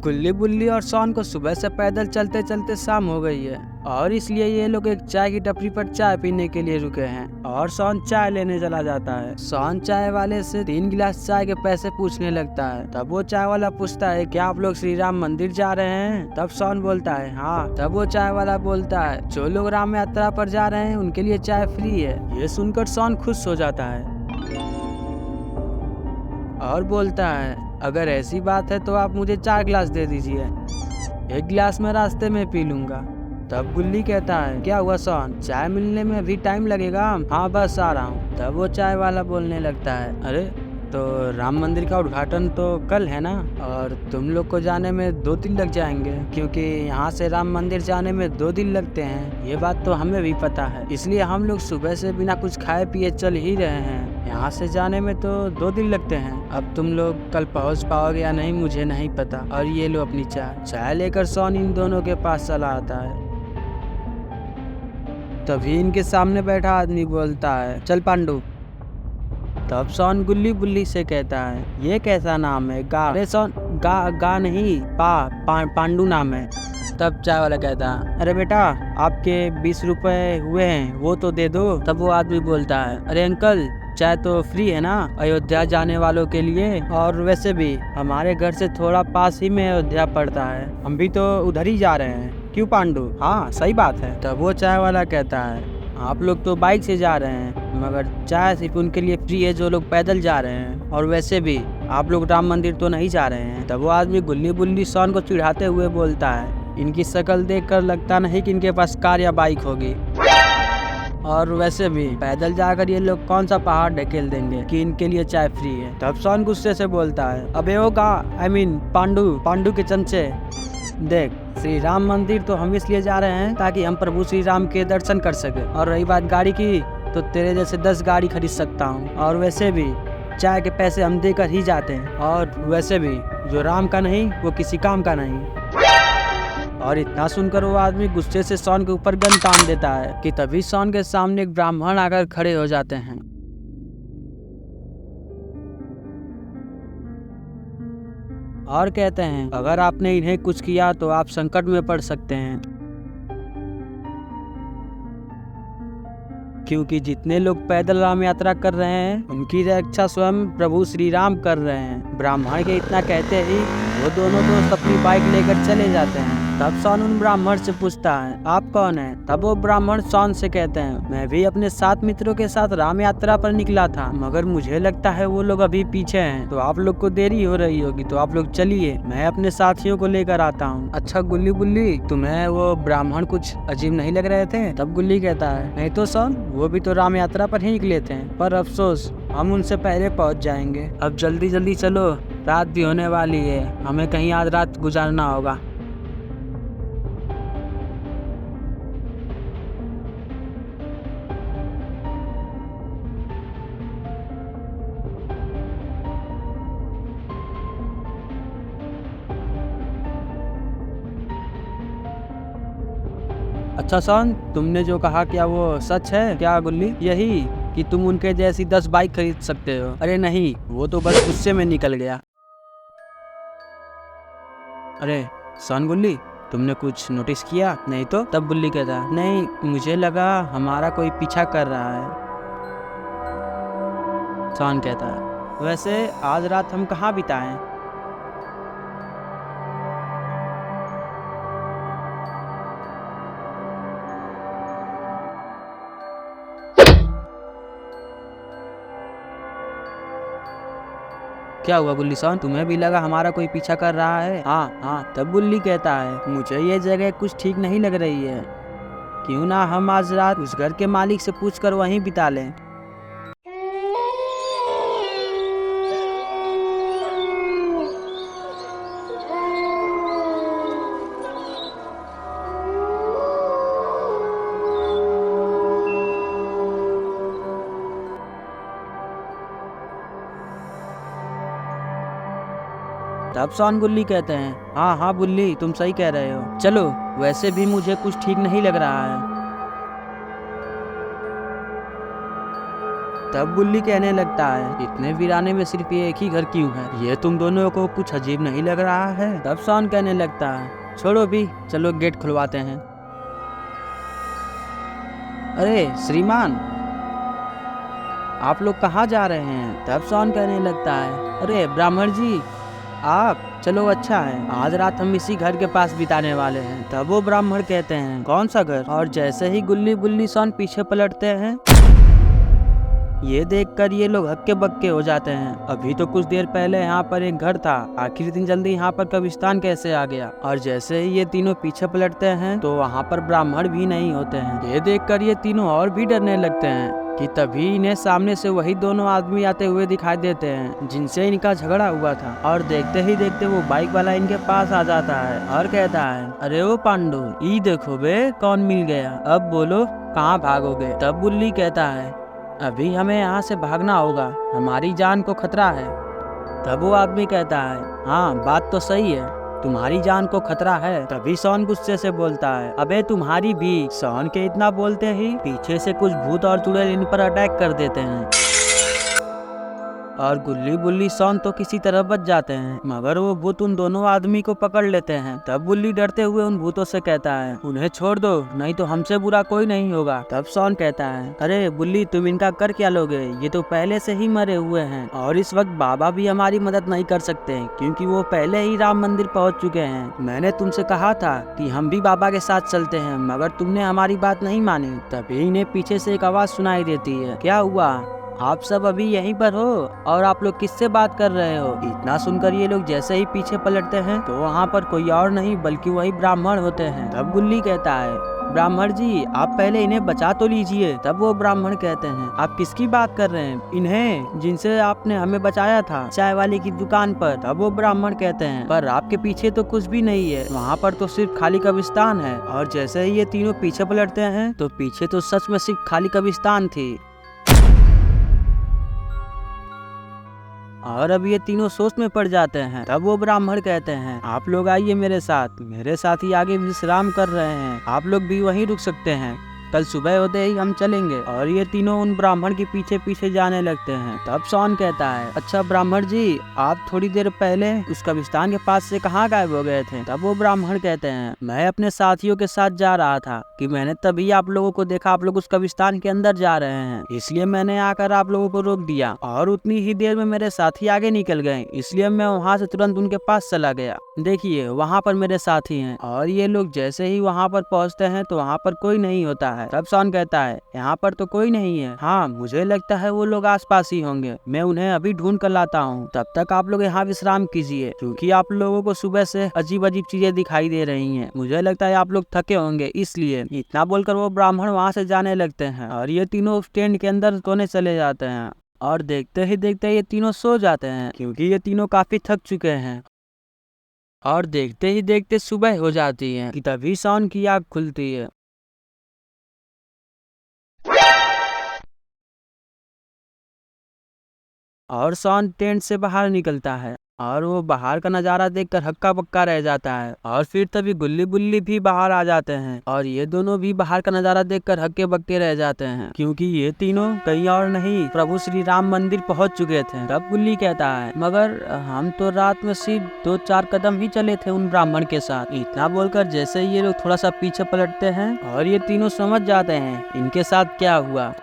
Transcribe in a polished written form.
गुल्ली बुल्ली और सोन को सुबह से पैदल चलते चलते शाम हो गई है और इसलिए ये लोग एक चाय की टपरी पर चाय पीने के लिए रुके हैं और सोन चाय लेने चला जाता है। सोन चाय वाले से 3 गिलास चाय के पैसे पूछने लगता है। तब वो चाय वाला पूछता है, क्या आप लोग श्री राम मंदिर जा रहे हैं? तब सोन बोलता है हाँ। तब वो चाय वाला बोलता है, जो लोग राम यात्रा पर जा रहे हैं उनके लिए चाय फ्री है। ये सुनकर सोन खुश हो जाता है और बोलता है, अगर ऐसी बात है तो आप मुझे 4 गिलास दे दीजिए, 1 गिलास मैं रास्ते में पी लूंगा। तब गुल्ली कहता है, क्या हुआ सोन, चाय मिलने में अभी टाइम लगेगा? हाँ बस आ रहा हूँ। तब वो चाय वाला बोलने लगता है, अरे तो राम मंदिर का उद्घाटन तो कल है ना, और तुम लोग को जाने में 2 दिन लग जाएंगे, क्योंकि यहाँ से राम मंदिर जाने में 2 दिन लगते हैं। ये बात तो हमें भी पता है, इसलिए हम लोग सुबह से बिना कुछ खाए पिए चल ही रहे हैं। यहाँ से जाने में तो 2 दिन लगते हैं। अब तुम लोग कल पहुँच पाओगे या नहीं मुझे नहीं पता। और ये लो अपनी चाय लेकर सोन इन दोनों के पास चला आता है। तभी इनके सामने बैठा आदमी बोलता है, चल पांडु। तब सोन गुल्ली बुल्ली से कहता है, ये कैसा नाम है? गा? अरे सोन, गा नहीं, पांडु नाम है। तब चाय वाला कहता है, अरे बेटा आपके 20 रुपए हुए हैं वो तो दे दो। तब वो आदमी बोलता है, अरे अंकल चाय तो फ्री है ना अयोध्या जाने वालों के लिए, और वैसे भी हमारे घर से थोड़ा पास ही में अयोध्या पड़ता है, हम भी तो उधर ही जा रहे हैं। क्यों पांडु? हाँ सही बात है। तब वो चाय वाला कहता है, आप लोग तो बाइक से जा रहे हैं, मगर चाय सिर्फ उनके लिए फ्री है जो लोग पैदल जा रहे हैं, और वैसे भी आप लोग राम मंदिर तो नहीं जा रहे हैं। तब वो आदमी गुल्ली बुल्ली सोन को चिढ़ाते हुए बोलता है, इनकी शक्ल देखकर लगता नहीं कि इनके पास कार या बाइक होगी, और वैसे भी पैदल जाकर ये लोग कौन सा पहाड़ ढकेल देंगे कि इनके लिए चाय फ्री है। तब सोन गुस्से से बोलता है, अबे होगा पांडु के चमचे, देख श्री राम मंदिर तो हम इसलिए जा रहे हैं ताकि हम प्रभु श्री राम के दर्शन कर सके, और रही बात गाड़ी की तो तेरे जैसे 10 गाड़ी खरीद सकता हूँ, और वैसे भी चाय के पैसे हम देकर ही जाते हैं, और वैसे भी जो राम का नहीं वो किसी काम का नहीं। और इतना सुनकर वो आदमी गुस्से से सोन के ऊपर गन तान देता है कि तभी सोन के सामने एक ब्राह्मण आकर खड़े हो जाते हैं और कहते हैं, अगर आपने इन्हें कुछ किया तो आप संकट में पड़ सकते हैं, क्योंकि जितने लोग पैदल राम यात्रा कर रहे हैं उनकी रक्षा स्वयं प्रभु श्री राम कर रहे हैं। ब्राह्मण के इतना कहते ही वो दोनों दोस्त अपनी बाइक लेकर चले जाते हैं। तब सोन उन ब्राह्मण से पूछता है, आप कौन हैं? तब वो ब्राह्मण सोन से कहते हैं, मैं भी अपने 7 मित्रों के साथ राम यात्रा पर निकला था, मगर मुझे लगता है वो लोग अभी पीछे हैं, तो आप लोग को देरी हो रही होगी, तो आप लोग चलिए, मैं अपने साथियों को लेकर आता हूँ। अच्छा गुल्ली बुल्ली, तुम्हें वो ब्राह्मण कुछ अजीब नहीं लग रहे थे? तब गुल्ली कहता है, नहीं तो सोन, वो भी तो राम यात्रा पर ही निकले थे, पर अफसोस हम उनसे पहले पहुँच जाएंगे। अब जल्दी जल्दी चलो, रात भी होने वाली है, हमें कहीं आज रात गुजारना होगा। अच्छा सोन, तुमने जो कहा क्या वो सच है क्या गुल्ली? यही कि तुम उनके जैसी 10 बाइक खरीद सकते हो? अरे नहीं, वो तो बस गुस्से में निकल गया। अरे सोन गुल्ली, तुमने कुछ नोटिस किया? नहीं तो? तब गुल्ली कहता, नहीं मुझे लगा हमारा कोई पीछा कर रहा है। सोन कहता है, वैसे आज रात हम कहाँ बिताएं? क्या हुआ गुल्ली सोन, तुम्हें भी लगा हमारा कोई पीछा कर रहा है? हाँ। तब गुल्ली कहता है, मुझे ये जगह कुछ ठीक नहीं लग रही है, क्यों ना हम आज रात उस घर के मालिक से पूछकर वहीं बिता लें। तब सोन गुल्ली कहते हैं, हाँ बुल्ली, तुम सही कह रहे हो, चलो, वैसे भी मुझे कुछ ठीक नहीं लग रहा है। तब गुल्ली कहने लगता है, इतने वीराने में सिर्फ ये एक ही घर क्यों है? ये तुम दोनों को कुछ अजीब नहीं लग रहा है? तब शॉन कहने लगता है, छोड़ो भी, चलो गेट खुलवाते हैं। अरे श्रीमान, आप लोग कहाँ जा रहे हैं? तब शॉन कहने लगता है, अरे ब्राह्मण जी आप, चलो अच्छा है, आज रात हम इसी घर के पास बिताने वाले हैं। तब वो ब्राह्मण कहते हैं, कौन सा घर? और जैसे ही गुल्ली बुल्ली शॉन पीछे पलटते हैं, ये देखकर ये लोग हक्के बक्के हो जाते हैं। अभी तो कुछ देर पहले यहाँ पर एक घर था, आखिर इतनी जल्दी यहाँ पर कब्रिस्तान कैसे आ गया? और जैसे ही ये तीनों पीछे पलटते हैं तो वहाँ पर ब्राह्मण भी नहीं होते हैं। ये देखकर ये तीनों और भी डरने लगते हैं कि तभी इन्हें सामने से वही दोनों आदमी आते हुए दिखाई देते हैं जिनसे इनका झगड़ा हुआ था। और देखते ही देखते वो बाइक वाला इनके पास आ जाता है और कहता है, अरे ओ पांडु, ई देखो बे कौन मिल गया, अब बोलो कहाँ भागोगे? तब गुल्ली कहता है, अभी हमें यहाँ से भागना होगा, हमारी जान को खतरा है। तब वो आदमी कहता है, हाँ बात तो सही है, तुम्हारी जान को खतरा है। तभी शॉन गुस्से से बोलता है, अबे तुम्हारी भी। शॉन के इतना बोलते ही पीछे से कुछ भूत और चुड़ैल इन पर अटैक कर देते हैं और गुल्ली बुल्ली शॉन तो किसी तरह बच जाते हैं, मगर वो भूत उन दोनों आदमी को पकड़ लेते हैं। तब गुल्ली डरते हुए उन भूतों से कहता है, उन्हें छोड़ दो, नहीं तो हमसे बुरा कोई नहीं होगा। तब शॉन कहता है, अरे बुल्ली तुम इनका कर क्या लोगे, ये तो पहले से ही मरे हुए हैं और इस वक्त बाबा भी हमारी मदद नहीं कर सकते क्योंकि वो पहले ही राम मंदिर पहुँच चुके हैं। मैंने तुमसे कहा था कि हम भी बाबा के साथ चलते हैं, मगर तुमने हमारी बात नहीं मानी। तभी इन्हें पीछे से एक आवाज सुनाई देती है, क्या हुआ, आप सब अभी यहीं पर हो और आप लोग किससे बात कर रहे हो? इतना सुनकर ये लोग जैसे ही पीछे पलटते हैं तो वहाँ पर कोई और नहीं बल्कि वही ब्राह्मण होते हैं। तब गुल्ली कहता है, ब्राह्मण जी आप पहले इन्हें बचा तो लीजिए। तब वो ब्राह्मण कहते हैं, आप किसकी बात कर रहे हैं? इन्हें जिनसे आपने हमें बचाया था चाय वाले की दुकान पर। तब वो ब्राह्मण कहते हैं, पर आपके पीछे तो कुछ भी नहीं है, वहाँ पर तो सिर्फ खाली कब्रिस्तान है। और जैसे ही ये तीनों पीछे पलटते हैं तो पीछे तो सच में सिर्फ खाली कब्रिस्तान थी। और अब ये तीनों सोच में पड़ जाते हैं। तब वो ब्राह्मण कहते हैं, आप लोग आइए मेरे साथ ही आगे विश्राम कर रहे हैं, आप लोग भी वहीं रुक सकते हैं, कल सुबह होते ही हम चलेंगे। और ये तीनों उन ब्राह्मण के पीछे पीछे जाने लगते हैं। तब शॉन कहता है, अच्छा ब्राह्मण जी आप थोड़ी देर पहले उस कब्रिस्तान के पास से कहाँ गायब हो गए थे? तब वो ब्राह्मण कहते हैं, मैं अपने साथियों के साथ जा रहा था कि मैंने तभी आप लोगों को देखा, आप लोग उस कब्रिस्तान के अंदर जा रहे हैं, इसलिए मैंने आकर आप लोगों को रोक दिया और उतनी ही देर में मेरे साथी आगे निकल गए, इसलिए मैं वहाँ से तुरंत उनके पास चला गया। देखिए वहाँ पर मेरे साथी हैं। और ये लोग जैसे ही वहाँ पर पहुँचते हैं तो वहाँ पर कोई नहीं होता है। तब शॉन कहता है, यहाँ पर तो कोई नहीं है, हाँ मुझे लगता है वो लोग आसपास ही होंगे, मैं उन्हें अभी ढूंढ कर लाता हूँ, तब तक आप लोग यहाँ विश्राम कीजिए, क्योंकि आप लोगों को सुबह से अजीब अजीब चीजें दिखाई दे रही हैं, मुझे लगता है आप लोग थके होंगे इसलिए। इतना बोलकर वो ब्राह्मण वहाँ से जाने लगते हैं और ये तीनों टेंट के अंदर सोने चले जाते हैं। और देखते ही देखते ये तीनों सो जाते हैं क्योंकि ये तीनों काफी थक चुके हैं। और देखते ही देखते सुबह हो जाती है कि तभी शॉन की आँख खुलती है। और शॉन टेंट से बाहर निकलता है और वो बाहर का नजारा देखकर हक्का बक्का रह जाता है। और फिर तभी गुल्ली बुल्ली भी बाहर आ जाते हैं और ये दोनों भी बाहर का नजारा देखकर हक्के बक्के रह जाते हैं, क्योंकि ये तीनों कहीं और नहीं प्रभु श्री राम मंदिर पहुंच चुके थे। तब गुल्ली कहता है, मगर हम तो रात में सिर्फ 2-4 कदम ही चले थे उन ब्राह्मण के साथ। इतना बोलकर जैसे ये लोग थोड़ा सा पीछे पलटते हैं और ये तीनों समझ जाते हैं इनके साथ क्या हुआ।